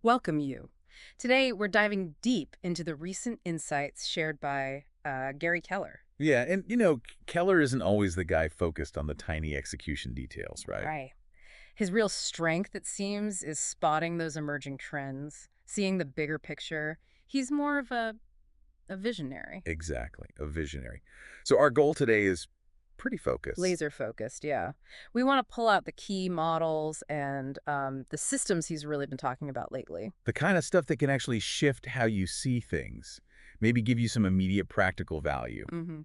Welcome you. Today, we're diving deep into the recent insights shared by Gary Keller. Yeah, and Keller isn't always the guy focused on the tiny execution details, right? Right. His real strength, it seems, is spotting those emerging trends, seeing the bigger picture. He's more of a visionary. Exactly, a visionary. So our goal today is pretty focused. Laser focused, yeah. We want to pull out the key models and the systems he's really been talking about lately. The kind of stuff that can actually shift how you see things, maybe give you some immediate practical value. hmm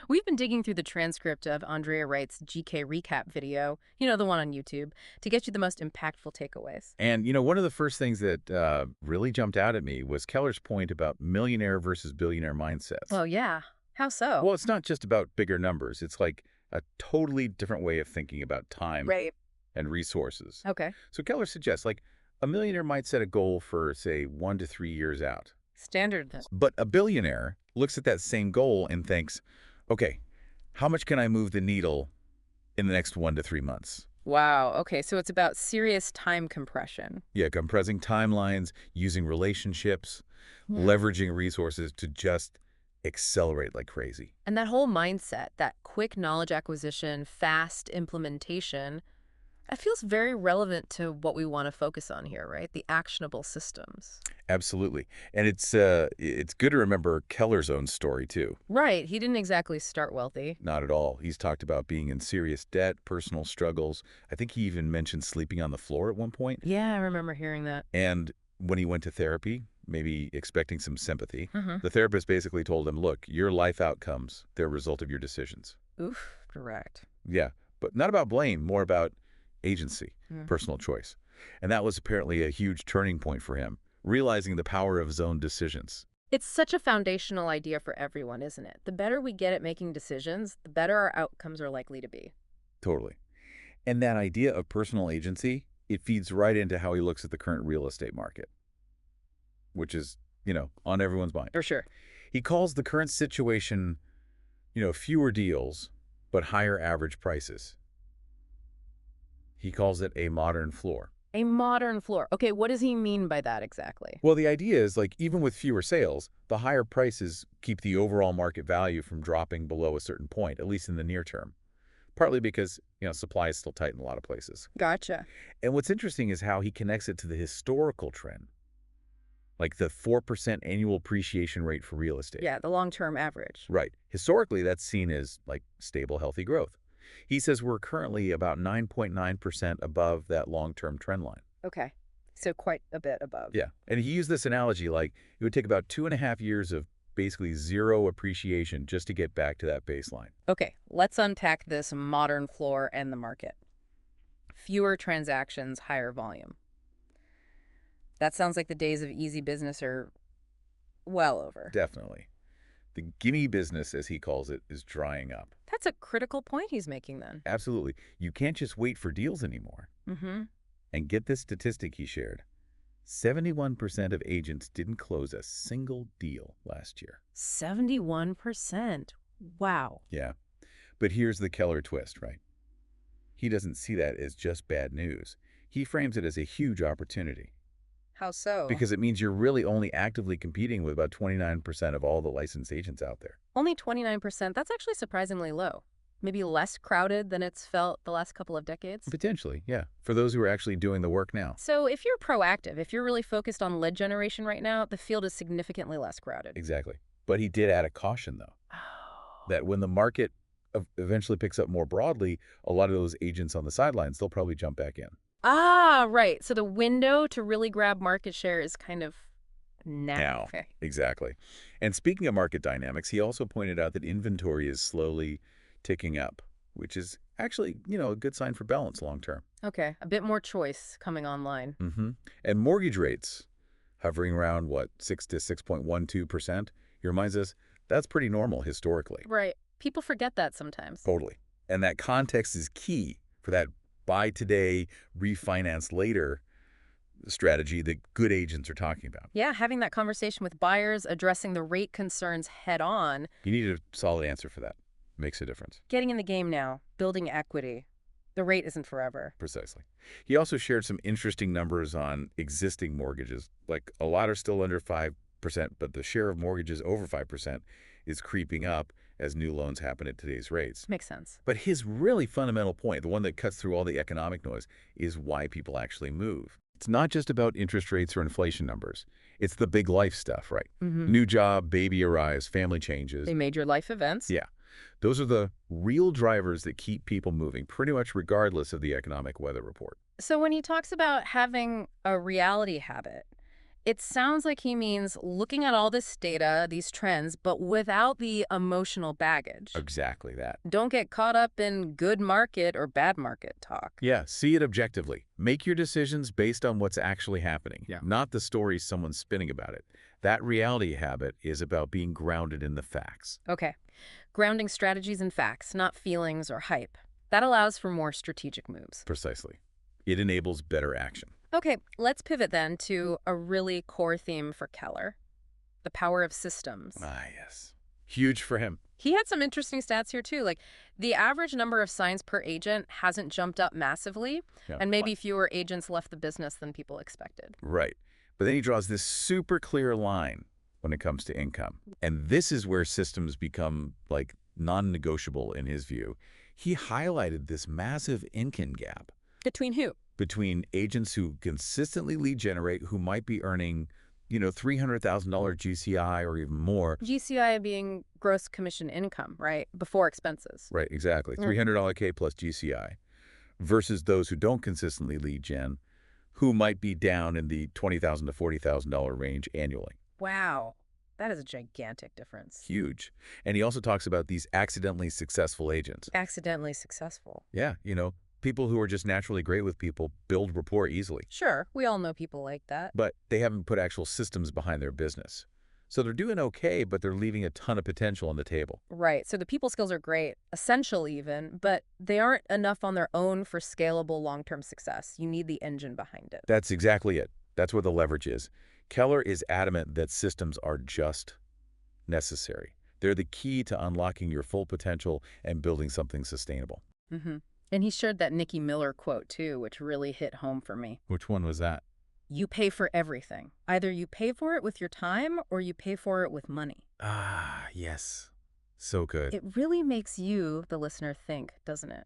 We've been digging through the transcript of Andrea Wright's GK recap video, the one on YouTube, to get you the most impactful takeaways. And, one of the first things that really jumped out at me was Keller's point about millionaire versus billionaire mindsets. Well, yeah. How so? Well, it's not just about bigger numbers. It's like a totally different way of thinking about time Right. and resources. Okay. So Keller suggests, like, a millionaire might set a goal for, say, 1 to 3 years out. Standard then. But a billionaire looks at that same goal and thinks, okay, how much can I move the needle in the next 1 to 3 months? Wow. Okay. So it's about serious time compression. Yeah, compressing timelines, using relationships, Hmm. leveraging resources to just accelerate like crazy. And that whole mindset, that quick knowledge acquisition, fast implementation, that feels very relevant to what we want to focus on here, right? The actionable systems. Absolutely. And it's good to remember Keller's own story too. Right. He didn't exactly start wealthy. Not at all. He's talked about being in serious debt, personal struggles. I think he even mentioned sleeping on the floor at one point. Yeah, I remember hearing that. And when he went to therapy, maybe expecting some sympathy, Uh-huh. the therapist basically told him, look, your life outcomes, they're a result of your decisions. Oof. Correct. Yeah, but not about blame, more about agency, Hmm. personal choice. And that was apparently a huge turning point for him, realizing the power of his own decisions. It's such a foundational idea for everyone, isn't it? The better we get at making decisions, the better our outcomes are likely to be. Totally. And that idea of personal agency, it feeds right into how he looks at the current real estate market, which is, on everyone's mind. For sure. He calls the current situation, fewer deals, but higher average prices. He calls it a modern floor. A modern floor. Okay, what does he mean by that exactly? Well, the idea is like even with fewer sales, the higher prices keep the overall market value from dropping below a certain point, at least in the near term. Partly because, supply is still tight in a lot of places. Gotcha. And what's interesting is how he connects it to the historical trend, like the 4% annual appreciation rate for real estate. Yeah, the long-term average. Right. Historically, that's seen as like stable, healthy growth. He says we're currently about 9.9% above that long-term trend line. Okay. So quite a bit above. Yeah. And he used this analogy like it would take about 2.5 years of basically zero appreciation just to get back to that baseline. Okay, let's unpack this modern floor and the market. Fewer transactions, higher volume. That sounds like the days of easy business are well over. Definitely. The gimme business, as he calls it, is drying up. That's a critical point he's making then. Absolutely. You can't just wait for deals anymore. Mm-hmm. And get this statistic he shared. 71% of agents didn't close a single deal last year. 71%. Wow. Yeah. But here's the Keller twist, right? He doesn't see that as just bad news. He frames it as a huge opportunity How so? because it means you're really only actively competing with about 29% of all the licensed agents out there. Only 29%. That's actually surprisingly low. Maybe less crowded than it's felt the last couple of decades. Potentially, yeah, for those who are actually doing the work now. So if you're proactive, if you're really focused on lead generation right now, the field is significantly less crowded. Exactly. But he did add a caution, though, Oh. that when the market eventually picks up more broadly, a lot of those agents on the sidelines, they'll probably jump back in. Ah, right. So the window to really grab market share is kind of now. Now. Okay. Exactly. And speaking of market dynamics, he also pointed out that inventory is slowly ticking up, which is actually, a good sign for balance long term. Okay. A bit more choice coming online. And mortgage rates hovering around, 6 to 6.12%, he reminds us that's pretty normal historically. Right. People forget that sometimes. Totally. And that context is key for that buy today, refinance later strategy that good agents are talking about. Yeah, having that conversation with buyers, addressing the rate concerns head on, You need a solid answer for that. Makes a difference. getting in the game now, building equity. The rate isn't forever. Precisely. He also shared some interesting numbers on existing mortgages. Like, a lot are still under 5%, but the share of mortgages over 5% is creeping up as new loans happen at today's rates. Makes sense. But his really fundamental point, the one that cuts through all the economic noise, is why people actually move. It's not just about interest rates or inflation numbers. It's the big life stuff, right? New job, baby arrives, family changes. They major life events. Yeah. Those are the real drivers that keep people moving, pretty much regardless of the economic weather report. So when he talks about having a reality habit, it sounds like he means looking at all this data, these trends, but without the emotional baggage. Exactly that. Don't get caught up in good market or bad market talk. Yeah, see it objectively. Make your decisions based on what's actually happening, Yeah. not the stories someone's spinning about it. That reality habit is about being grounded in the facts. Okay. Grounding strategies in facts, not feelings or hype. That allows for more strategic moves. Precisely. It enables better action. Okay, let's pivot then to a really core theme for Keller, the power of systems. Ah, yes. Huge for him. He had some interesting stats here too, like the average number of signs per agent hasn't jumped up massively, Yeah. and maybe fewer agents left the business than people expected. Right. But then he draws this super clear line when it comes to income. And this is where systems become, like, non-negotiable in his view. He highlighted this massive income gap Between who? between agents who consistently lead generate, who might be earning, $300,000 GCI or even more. GCI being gross commission income, right? Before expenses. Right, exactly. $300 K plus GCI versus those who don't consistently lead gen, who might be down in the $20,000 to $40,000 range annually. Wow, that is a gigantic difference. Huge. And he also talks about these accidentally successful agents. Accidentally successful. Yeah, people who are just naturally great with people build rapport easily, Sure, we all know people like that. but they haven't put actual systems behind their business. So they're doing okay, but they're leaving a ton of potential on the table. Right, so the people skills are great, essential even, but they aren't enough on their own for scalable long-term success. You need the engine behind it. That's exactly it. That's where the leverage is. Keller is adamant that systems are just necessary. They're the key to unlocking your full potential and building something sustainable. And he shared that Nikki Miller quote too, which really hit home for me. Which one was that? You pay for everything. Either you pay for it with your time or you pay for it with money. Ah, yes. So good. It really makes you, the listener, think, doesn't it?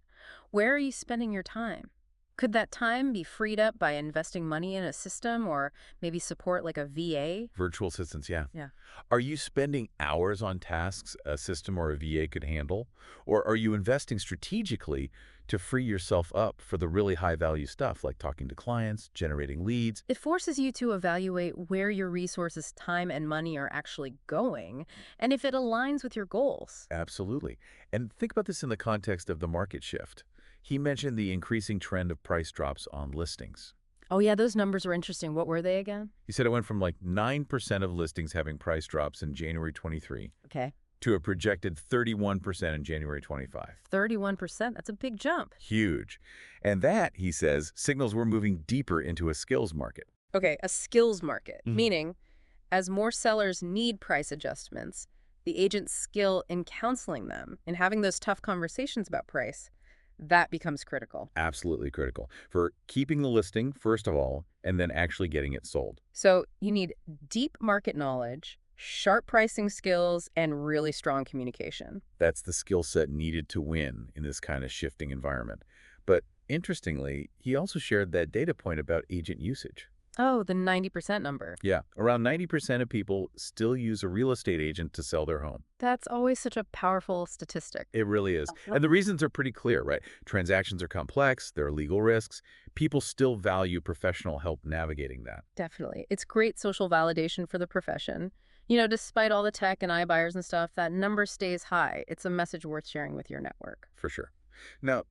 Where are you spending your time? Could that time be freed up by investing money in a system or maybe support like a VA? Virtual assistants, yeah. Yeah. Are you spending hours on tasks a system or a VA could handle? Or are you investing strategically to free yourself up for the really high-value stuff like talking to clients, generating leads? It forces you to evaluate where your resources, time, and money are actually going, and if it aligns with your goals. Absolutely. And think about this in the context of the market shift. He mentioned the increasing trend of price drops on listings. Oh yeah, those numbers were interesting. What were they again? He said it went from like 9% of listings having price drops in January 23 Okay. to a projected 31% in January 25. 31%, that's a big jump. Huge. And that, he says, signals we're moving deeper into a skills market. Okay, a skills market, meaning as more sellers need price adjustments, the agent's skill in counseling them and having those tough conversations about price, that becomes critical. Absolutely critical for keeping the listing, first of all, and then actually getting it sold. So you need deep market knowledge, sharp pricing skills, and really strong communication. That's the skill set needed to win in this kind of shifting environment. But interestingly, he also shared that data point about agent usage. Oh, the 90% number. Yeah, around 90% of people still use a real estate agent to sell their home. That's always such a powerful statistic. It really is. And the reasons are pretty clear, right? Transactions are complex, there are legal risks. People still value professional help navigating that. Definitely. It's great social validation for the profession. Despite all the tech and iBuyers and stuff, that number stays high. It's a message worth sharing with your network. For sure. Now,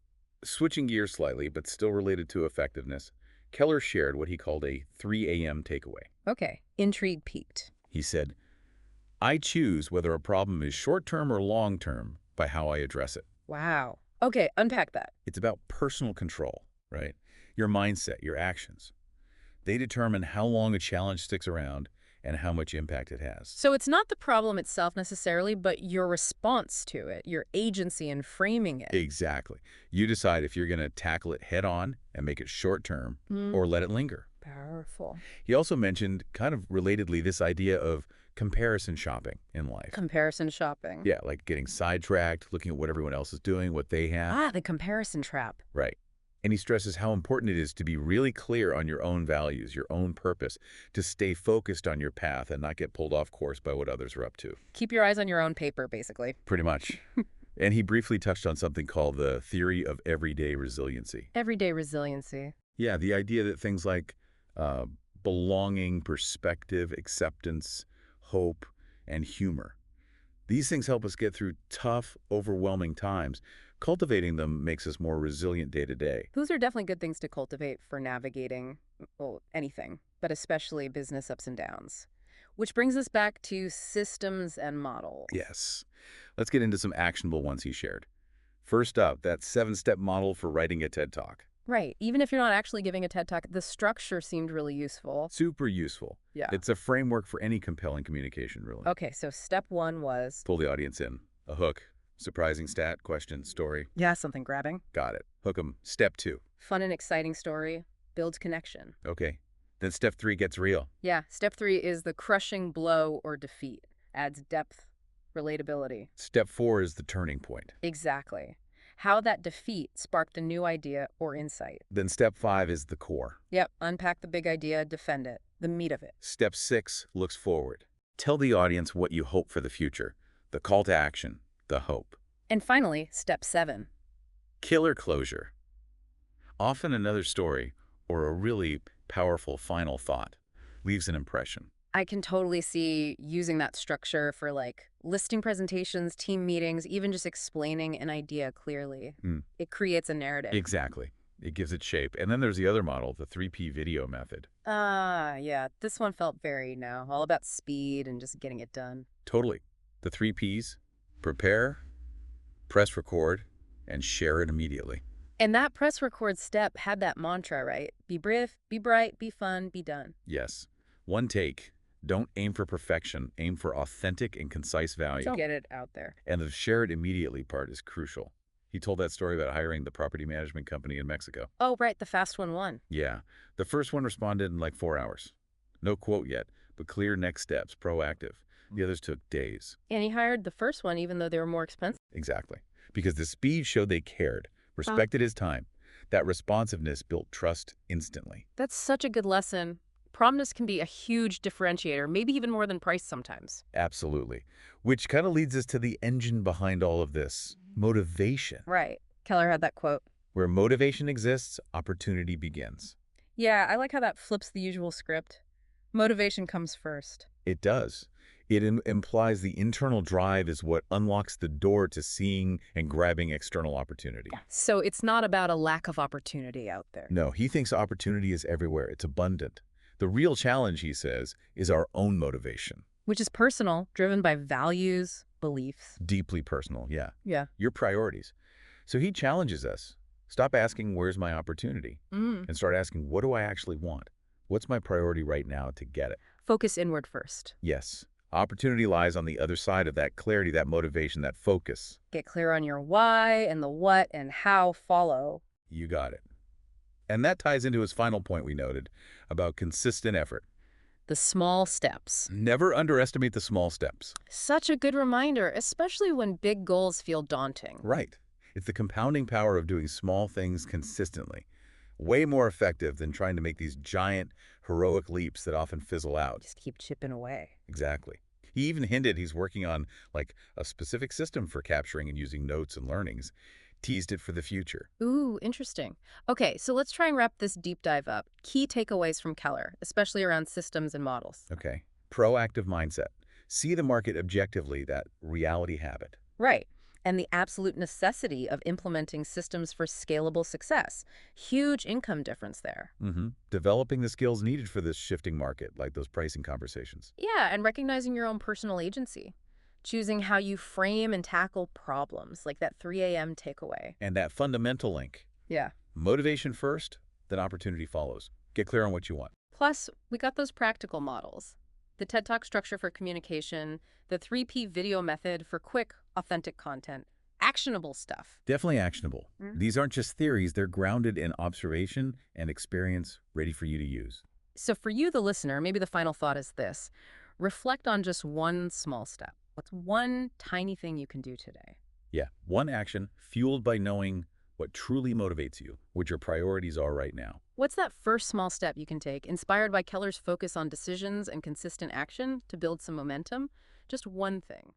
switching gears slightly, but still related to effectiveness, Keller shared what he called a 3 a.m. takeaway. Okay, intrigue peaked. He said, I choose whether a problem is short-term or long-term by how I address it. Wow. Okay, unpack that. It's about personal control, right? Your mindset, your actions. They determine how long a challenge sticks around and how much impact it has. So it's not the problem itself necessarily, but your response to it, your agency in framing it. Exactly. You decide if you're going to tackle it head on and make it short term Mm, or let it linger. powerful. He also mentioned, kind of relatedly, this idea of comparison shopping in life. Comparison shopping. Yeah, like getting sidetracked, looking at what everyone else is doing, what they have. Ah, the comparison trap. Right. And he stresses how important it is to be really clear on your own values, your own purpose, to stay focused on your path and not get pulled off course by what others are up to. Keep your eyes on your own paper, basically. Pretty much. And he briefly touched on something called the theory of everyday resiliency. Everyday resiliency. Yeah, the idea that things like uh, belonging, perspective, acceptance, hope, and humor, these things help us get through tough, overwhelming times. Cultivating them makes us more resilient day to day. Those are definitely good things to cultivate for navigating, well, anything, but especially business ups and downs. Which brings us back to systems and models. Yes. Let's get into some actionable ones he shared. First up, that 7-step model for writing a TED Talk. Right. Even if you're not actually giving a TED Talk, the structure seemed really useful. Super useful. Yeah. It's a framework for any compelling communication, really. Okay, so step one was... Pull the audience in. A hook. Surprising stat, question, story. Yeah, something grabbing. Got it. Hook 'em. Step 2. Fun and exciting story. Builds connection. Okay. Then step 3 gets real. Yeah, step 3 is the crushing blow or defeat. Adds depth, relatability. Step 4 is the turning point. Exactly. How that defeat sparked a new idea or insight. Then step 5 is the core. Yep, unpack the big idea, defend it, the meat of it. Step 6 looks forward. Tell the audience what you hope for the future. The call to action. The hope. And finally, step 7. Killer closure. Often another story, or a really powerful final thought, leaves an impression. I can totally see using that structure for like listing presentations, team meetings, even just explaining an idea clearly. It creates a narrative. Exactly. It gives it shape. And then there's the other model, the 3P video method. Yeah, this one felt very, all about speed and just getting it done. Totally. The 3 Ps: prepare, press record, and share it immediately. And that press record step had that mantra, right? Be brief, be bright, be fun, be done. Yes. One take. Don't aim for perfection. Aim for authentic and concise value. So get it out there. And the share it immediately part is crucial. He told that story about hiring the property management company in Mexico. Oh, right, the fast one won. Yeah. The first one responded in like 4 hours. No quote yet, but clear next steps, proactive. The others took days. And he hired the first one even though they were more expensive. Exactly. Because the speed showed they cared, respected his time. That responsiveness built trust instantly. That's such a good lesson. Promptness can be a huge differentiator, maybe even more than price sometimes. Absolutely. Which kind of leads us to the engine behind all of this, motivation. Right. Keller had that quote. Where motivation exists, opportunity begins. Yeah, I like how that flips the usual script. Motivation comes first. It does. It implies the internal drive is what unlocks the door to seeing and grabbing external opportunity. So it's not about a lack of opportunity out there. No, he thinks opportunity is everywhere. It's abundant. The real challenge, he says, is our own motivation. Which is personal, driven by values, beliefs. Deeply personal, yeah. Yeah. Your priorities. So he challenges us. Stop asking, where's my opportunity? And start asking, what do I actually want? What's my priority right now to get it? Focus inward first. Yes. Opportunity lies on the other side of that clarity, that motivation, that focus. Get clear on your why and the what and how follow. You got it. And that ties into his final point we noted about consistent effort. The small steps. Never underestimate the small steps. Such a good reminder, especially when big goals feel daunting. Right. It's the compounding power of doing small things consistently. Way more effective than trying to make these giant, heroic leaps that often fizzle out. Just keep chipping away. Exactly. He even hinted he's working on like a specific system for capturing and using notes and learnings. Teased it for the future. Ooh, interesting. Okay, so let's try and wrap this deep dive up. Key takeaways from Keller, especially around systems and models. Okay. Proactive mindset. See the market objectively, that reality habit. Right. And the absolute necessity of implementing systems for scalable success. Huge income difference there. Developing the skills needed for this shifting market, like those pricing conversations. Yeah, and recognizing your own personal agency. Choosing how you frame and tackle problems, like that 3 a.m. takeaway. And that fundamental link. Yeah. Motivation first, then opportunity follows. Get clear on what you want. Plus, we got those practical models. The TED Talk structure for communication, the 3P video method for quick, authentic content. Actionable stuff. Definitely actionable. These aren't just theories, they're grounded in observation and experience, ready for you to use. So for you, the listener, maybe the final thought is this. Reflect on just one small step. What's one tiny thing you can do today? Yeah, one action fueled by knowing what truly motivates you, what your priorities are right now. What's that first small step you can take, inspired by Keller's focus on decisions and consistent action to build some momentum? Just one thing.